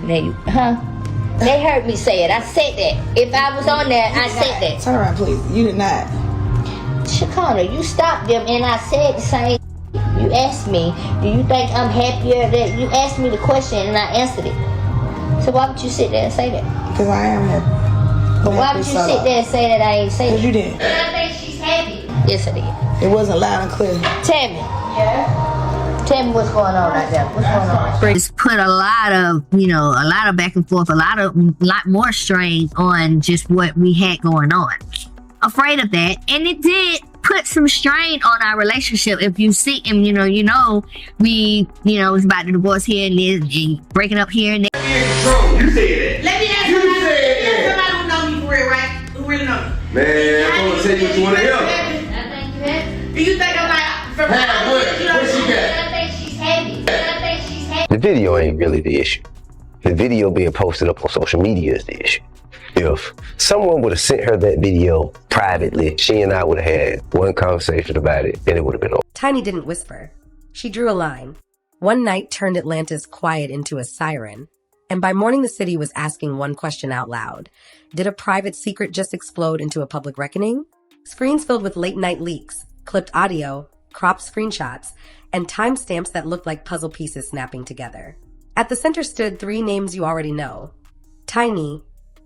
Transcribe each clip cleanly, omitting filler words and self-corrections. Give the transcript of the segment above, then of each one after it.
They heard me say it. I said that. If I was on there, I said that. Turn around, please. You did not. Shekinah, you stopped them, and I said the same. You asked me, do you think I'm happier? That you asked me the question, and I answered it. So why would you sit there and say that? Because I am happy. But why would you sit there and say that I ain't say that? Because you didn't. I think she's happy. Yes, I did. It wasn't loud and clear. Tell me. Yeah? Tell me what's going on right there. What's going on? It's put a lot of back and forth, a lot more strain on just what we had going on. Afraid of that, and it did put some strain on our relationship. If you see him, we was about to divorce here and there, and breaking up here and there. You said that. Let me ask somebody who know me for real, right? Who really know me. Man, I'm gonna tell you what you want to hear. I think you happy. Do you think I'm like from What she got? I think she's happy. I think she's happy. The video ain't really the issue. The video being posted up on social media is the issue. If someone would have sent her that video privately, she and I would have had one conversation about it, and it would have been over. Tiny didn't whisper. She drew a line. One night turned Atlanta's quiet into a siren, and by morning the city was asking one question out loud. Did a private secret just explode into a public reckoning? Screens filled with late-night leaks, clipped audio, cropped screenshots, and timestamps that looked like puzzle pieces snapping together. At the center stood three names you already know: Tiny,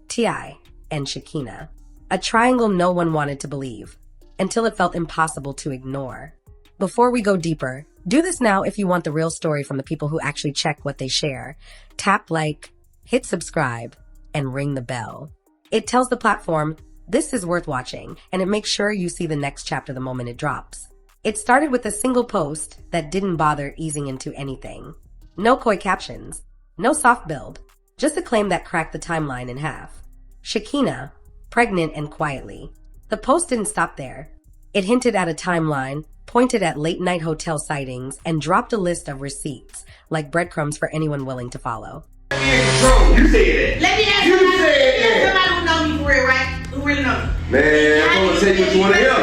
T.I., and Shekinah. A triangle no one wanted to believe, until it felt impossible to ignore. Before we go deeper, do this now if you want the real story from the people who actually check what they share. Tap like, hit subscribe, and ring the bell. It tells the platform, this is worth watching, and it makes sure you see the next chapter the moment it drops. It started with a single post that didn't bother easing into anything. No coy captions, no soft build, just a claim that cracked the timeline in half. Shekinah, pregnant and quietly. The post didn't stop there. It hinted at a timeline, pointed at late-night hotel sightings, and dropped a list of receipts, like breadcrumbs for anyone willing to follow. You said that. Let me ask somebody who know me for real, right? Who really know me. Man, I'm gonna tell you what you want to hear. I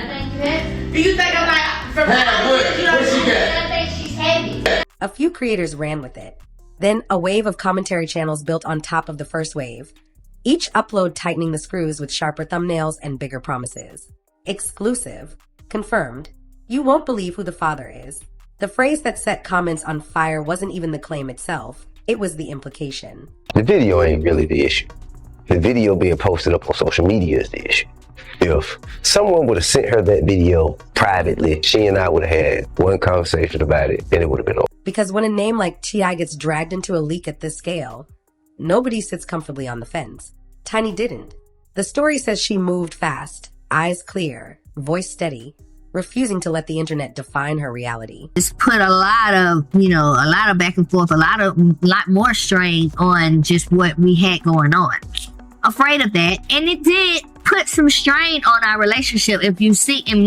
think you happy. Do you think I'm like from What she got? I think she's happy. A few creators ran with it. Then a wave of commentary channels built on top of the first wave, each upload tightening the screws with sharper thumbnails and bigger promises. Exclusive. Confirmed. You won't believe who the father is. The phrase that set comments on fire wasn't even the claim itself. It was the implication. The video ain't really the issue. The video being posted up on social media is the issue. If someone would have sent her that video privately, she and I would have had one conversation about it, and it would have been over. Because when a name like T.I. gets dragged into a leak at this scale, nobody sits comfortably on the fence. Tiny didn't. The story says she moved fast, eyes clear, voice steady, refusing to let the internet define her reality. It's put a lot of back and forth, a lot more strain on just what we had going on. Afraid of that, and it did put some strain on our relationship. If you see him,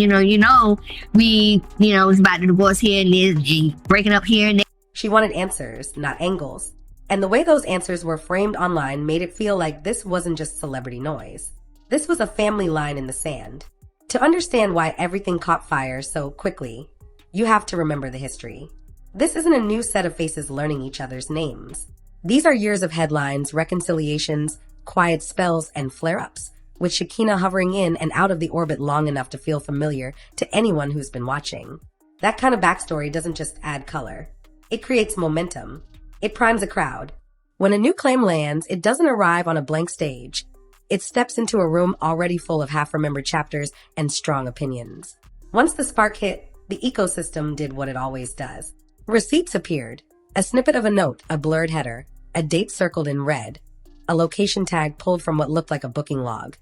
we was about to divorce here and there, and breaking up here and there. She wanted answers, not angles. And the way those answers were framed online made it feel like this wasn't just celebrity noise. This was a family line in the sand. To understand why everything caught fire so quickly, you have to remember the history. This isn't a new set of faces learning each other's names. These are years of headlines, reconciliations, quiet spells, and flare-ups, with Shekinah hovering in and out of the orbit long enough to feel familiar to anyone who's been watching. That kind of backstory doesn't just add color. It creates momentum. It primes a crowd. When a new claim lands, it doesn't arrive on a blank stage. It steps into a room already full of half-remembered chapters and strong opinions. Once the spark hit, the ecosystem did what it always does. Receipts appeared. A snippet of a note, a blurred header, a date circled in red, a location tag pulled from what looked like a booking log.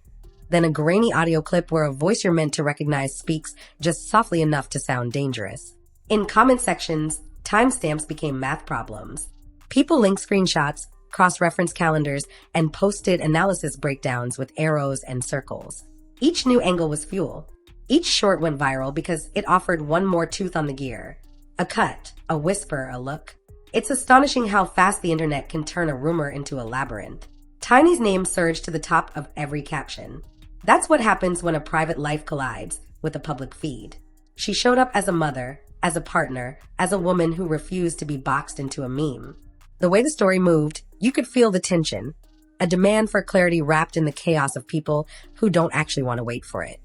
Then a grainy audio clip where a voice you're meant to recognize speaks just softly enough to sound dangerous. In comment sections, timestamps became math problems. People linked screenshots, cross-referenced calendars, and posted analysis breakdowns with arrows and circles. Each new angle was fuel. Each short went viral because it offered one more tooth on the gear. A cut, a whisper, a look. It's astonishing how fast the internet can turn a rumor into a labyrinth. Tiny's name surged to the top of every caption. That's what happens when a private life collides with a public feed. She showed up as a mother, as a partner, as a woman who refused to be boxed into a meme. The way the story moved, you could feel the tension, a demand for clarity wrapped in the chaos of people who don't actually want to wait for it.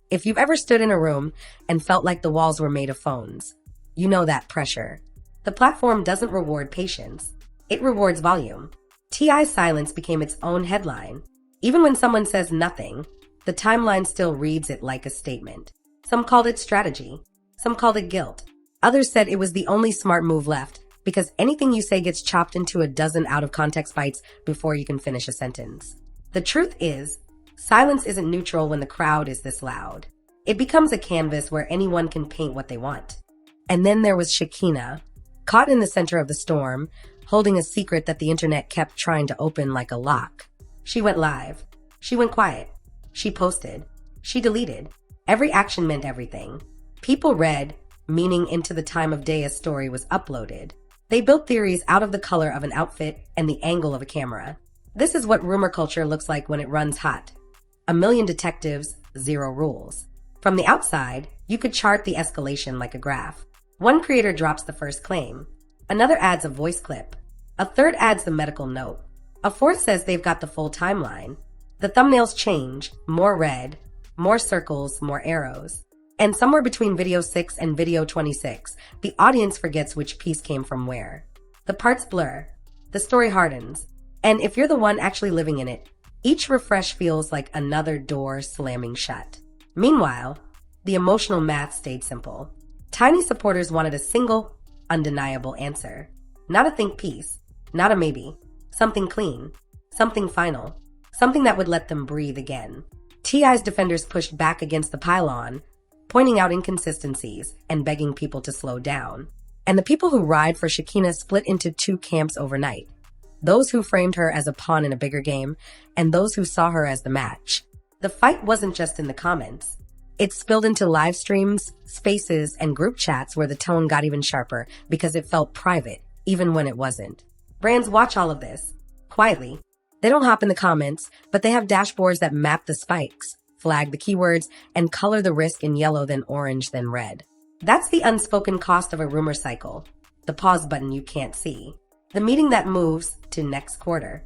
If you've ever stood in a room and felt like the walls were made of phones, you know that pressure. The platform doesn't reward patience. It rewards volume. T.I.'s silence became its own headline. Even when someone says nothing, the timeline still reads it like a statement. Some called it strategy. Some called it guilt. Others said it was the only smart move left because anything you say gets chopped into a dozen out-of-context bites before you can finish a sentence. The truth is, silence isn't neutral when the crowd is this loud. It becomes a canvas where anyone can paint what they want. And then there was Shekinah, caught in the center of the storm, holding a secret that the internet kept trying to open like a lock. She went live. She went quiet. She posted. She deleted. Every action meant everything. People read meaning into the time of day a story was uploaded. They built theories out of the color of an outfit and the angle of a camera. This is what rumor culture looks like when it runs hot. 1,000,000 detectives, 0 rules. From the outside, you could chart the escalation like a graph. One creator drops the first claim. Another adds a voice clip. A third adds the medical note. A fourth says they've got the full timeline. The thumbnails change, more red, more circles, more arrows. And somewhere between video 6 and video 26, the audience forgets which piece came from where. The parts blur. The story hardens. And if you're the one actually living in it, each refresh feels like another door slamming shut. Meanwhile, the emotional math stayed simple. Tiny supporters wanted a single, undeniable answer. Not a think piece. Not a maybe. Something clean. Something final. Something that would let them breathe again. T.I.'s defenders pushed back against the pylon, pointing out inconsistencies and begging people to slow down. And the people who ride for Shekinah split into 2 camps overnight. Those who framed her as a pawn in a bigger game, and those who saw her as the match. The fight wasn't just in the comments. It spilled into live streams, spaces, and group chats where the tone got even sharper because it felt private, even when it wasn't. Brands watch all of this, quietly. They don't hop in the comments, but they have dashboards that map the spikes, flag the keywords, and color the risk in yellow, then orange, then red. That's the unspoken cost of a rumor cycle. The pause button you can't see. The meeting that moves to next quarter.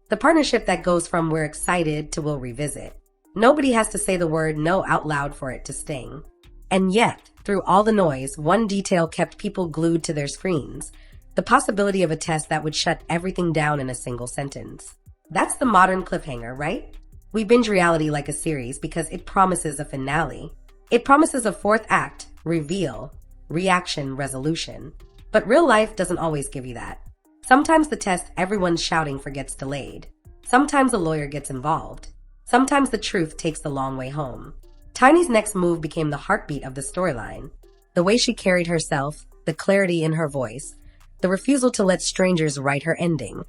The partnership that goes from we're excited to we'll revisit. Nobody has to say the word no out loud for it to sting. And yet, through all the noise, one detail kept people glued to their screens. The possibility of a test that would shut everything down in a single sentence. That's the modern cliffhanger, right? We binge reality like a series because it promises a finale. It promises a 4th act, reveal, reaction, resolution. But real life doesn't always give you that. Sometimes the test everyone's shouting for gets delayed. Sometimes a lawyer gets involved. Sometimes the truth takes the long way home. Tiny's next move became the heartbeat of the storyline. The way she carried herself, the clarity in her voice, the refusal to let strangers write her ending.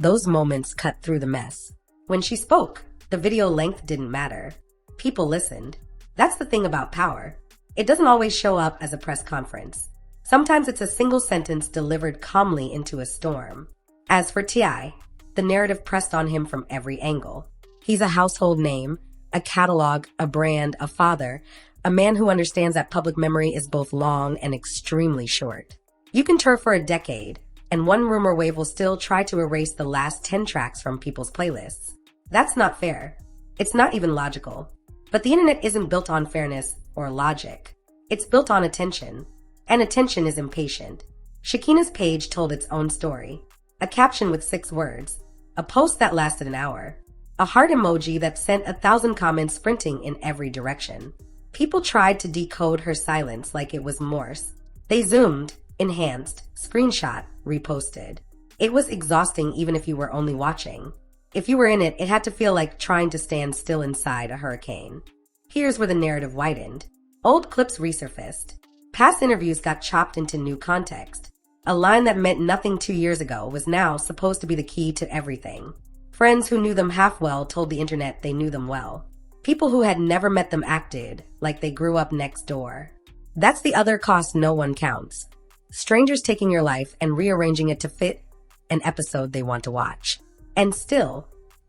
Those moments cut through the mess. When she spoke, the video length didn't matter. People listened. That's the thing about power. It doesn't always show up as a press conference. Sometimes it's a single sentence delivered calmly into a storm. As for T.I., the narrative pressed on him from every angle. He's a household name, a catalog, a brand, a father, a man who understands that public memory is both long and extremely short. You can tour for a decade, and one rumor wave will still try to erase the last 10 tracks from people's playlists. That's not fair. It's not even logical. But the internet isn't built on fairness or logic. It's built on attention. And attention is impatient. Shekinah's page told its own story. A caption with 6 words. A post that lasted an hour. A heart emoji that sent 1,000 comments sprinting in every direction. People tried to decode her silence like it was Morse. They zoomed, enhanced, screenshot, reposted. It was exhausting even if you were only watching. If you were in it, it had to feel like trying to stand still inside a hurricane. Here's where the narrative widened. Old clips resurfaced. Past interviews got chopped into new context. A line that meant nothing 2 years ago was now supposed to be the key to everything. Friends who knew them half well told the internet they knew them well. People who had never met them acted like they grew up next door. That's the other cost no one counts. Strangers taking your life and rearranging it to fit an episode they want to watch. And still,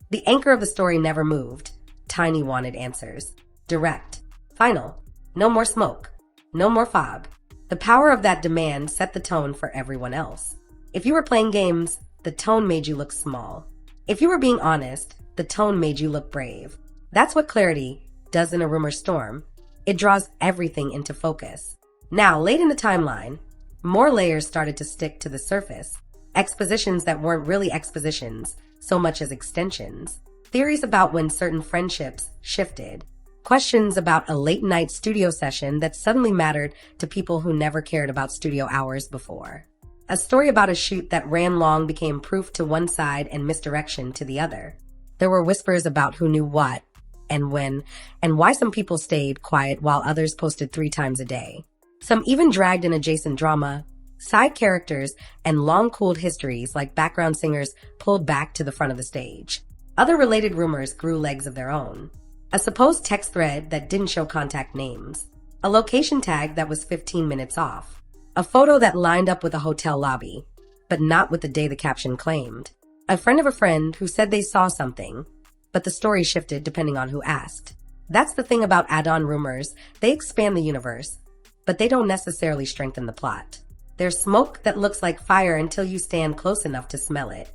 the anchor of the story never moved. Tiny wanted answers. Direct. Final. No more smoke. No more fog. The power of that demand set the tone for everyone else. If you were playing games, the tone made you look small. If you were being honest, the tone made you look brave. That's what clarity does in a rumor storm. It draws everything into focus. Now, late in the timeline, more layers started to stick to the surface. Expositions that weren't really expositions, so much as extensions. Theories about when certain friendships shifted. Questions about a late-night studio session that suddenly mattered to people who never cared about studio hours before. A story about a shoot that ran long became proof to one side and misdirection to the other. There were whispers about who knew what, and when, and why some people stayed quiet while others posted 3 times a day. Some even dragged in adjacent drama, side characters, and long-cooled histories like background singers pulled back to the front of the stage. Other related rumors grew legs of their own. A supposed text thread that didn't show contact names. A location tag that was 15 minutes off. A photo that lined up with a hotel lobby, but not with the day the caption claimed. A friend of a friend who said they saw something, but the story shifted depending on who asked. That's the thing about add-on rumors. They expand the universe, but they don't necessarily strengthen the plot. There's smoke that looks like fire until you stand close enough to smell it.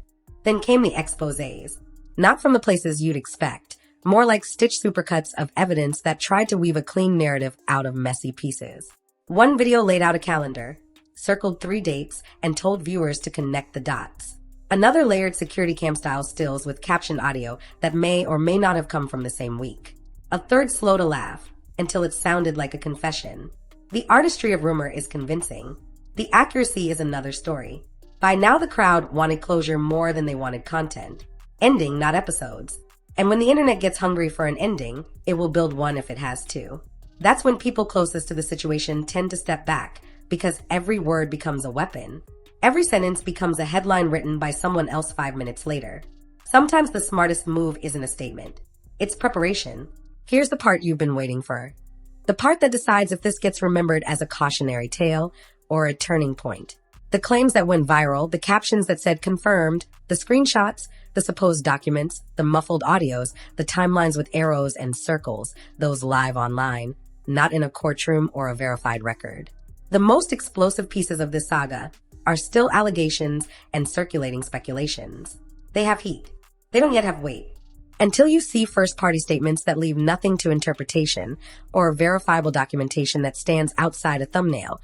Then came the exposés. Not from the places you'd expect, more like stitched supercuts of evidence that tried to weave a clean narrative out of messy pieces. One video laid out a calendar, circled 3 dates, and told viewers to connect the dots. Another layered security cam-style stills with caption audio that may or may not have come from the same week. A third slow to laugh, until it sounded like a confession. The artistry of rumor is convincing. The accuracy is another story. By now the crowd wanted closure more than they wanted content. Ending, not episodes. And when the internet gets hungry for an ending, it will build one if it has to. That's when people closest to the situation tend to step back, because every word becomes a weapon. Every sentence becomes a headline written by someone else 5 minutes later. Sometimes the smartest move isn't a statement. It's preparation. Here's the part you've been waiting for. The part that decides if this gets remembered as a cautionary tale or a turning point. The claims that went viral, the captions that said confirmed, the screenshots, the supposed documents, the muffled audios, the timelines with arrows and circles, those live online, not in a courtroom or a verified record. The most explosive pieces of this saga are still allegations and circulating speculations. They have heat. They don't yet have weight. Until you see first-party statements that leave nothing to interpretation or verifiable documentation that stands outside a thumbnail,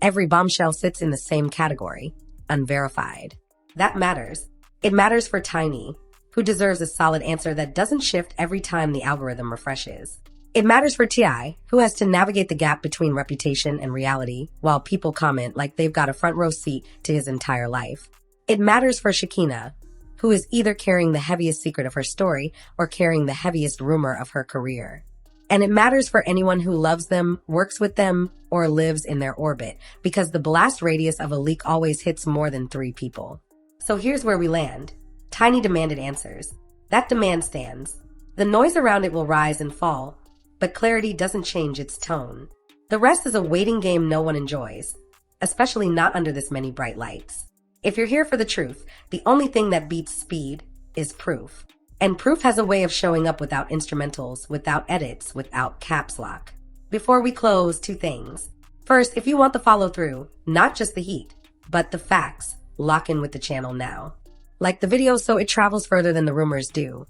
every bombshell sits in the same category, unverified. That matters. It matters for Tiny, who deserves a solid answer that doesn't shift every time the algorithm refreshes. It matters for T.I., who has to navigate the gap between reputation and reality while people comment like they've got a front row seat to his entire life. It matters for Shekinah, who is either carrying the heaviest secret of her story or carrying the heaviest rumor of her career. And it matters for anyone who loves them, works with them, or lives in their orbit, because the blast radius of a leak always hits more than 3 people. So here's where we land. Tiny demanded answers. That demand stands. The noise around it will rise and fall, but clarity doesn't change its tone. The rest is a waiting game no one enjoys, especially not under this many bright lights. If you're here for the truth, the only thing that beats speed is proof. And proof has a way of showing up without instrumentals, without edits, without caps lock. Before we close, 2 things. First, if you want the follow-through, not just the heat, but the facts, lock in with the channel now. Like the video so it travels further than the rumors do.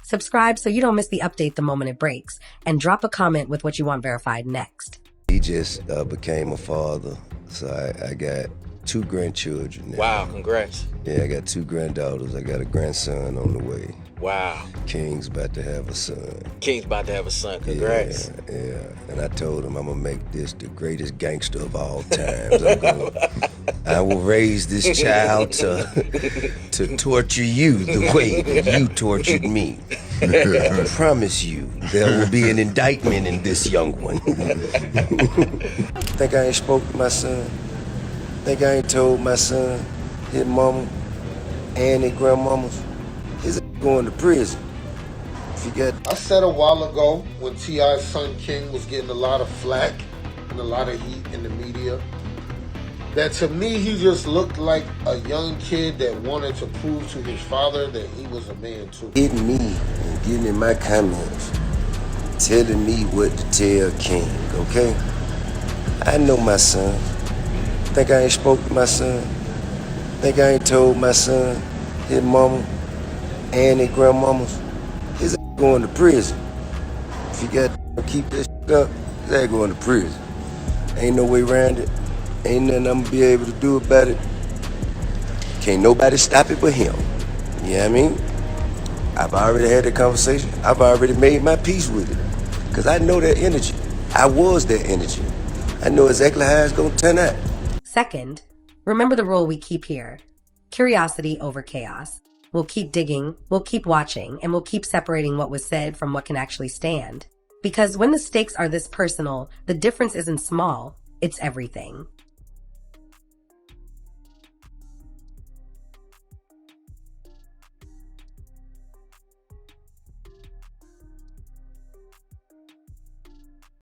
Subscribe so you don't miss the update the moment it breaks, and drop a comment with what you want verified next. He just became a father, so I got 2 grandchildren now. Wow, congrats. Yeah, I got 2 granddaughters. I got a grandson on the way. Wow. King's about to have a son. King's about to have a son. Congrats. Yeah. And I told him I'm gonna make this the greatest gangster of all times. I will raise this child to torture you the way that you tortured me. I promise you, there will be an indictment in this young one. Think I ain't spoke to my son? Think I ain't told my son, his mama, and his grandmamas? He's going to prison. I said a while ago when T.I.'s son King was getting a lot of flack and a lot of heat in the media, that to me he just looked like a young kid that wanted to prove to his father that he was a man too. Hitting me and getting in my comments, telling me what to tell King, okay? I know my son. Think I ain't spoke to my son? Think I ain't told my son, his mama, and his grandmamas, his ass going to prison. If he got to keep this shit up, his ass going to prison. Ain't no way around it. Ain't nothing I'm gonna be able to do about it. Can't nobody stop it but him. You know what I mean? I've already had the conversation. I've already made my peace with it. Because I know that energy. I was that energy. I know exactly how it's going to turn out. Second, remember the rule we keep here. Curiosity over chaos. We'll keep digging, we'll keep watching, and we'll keep separating what was said from what can actually stand. Because when the stakes are this personal, the difference isn't small, it's everything.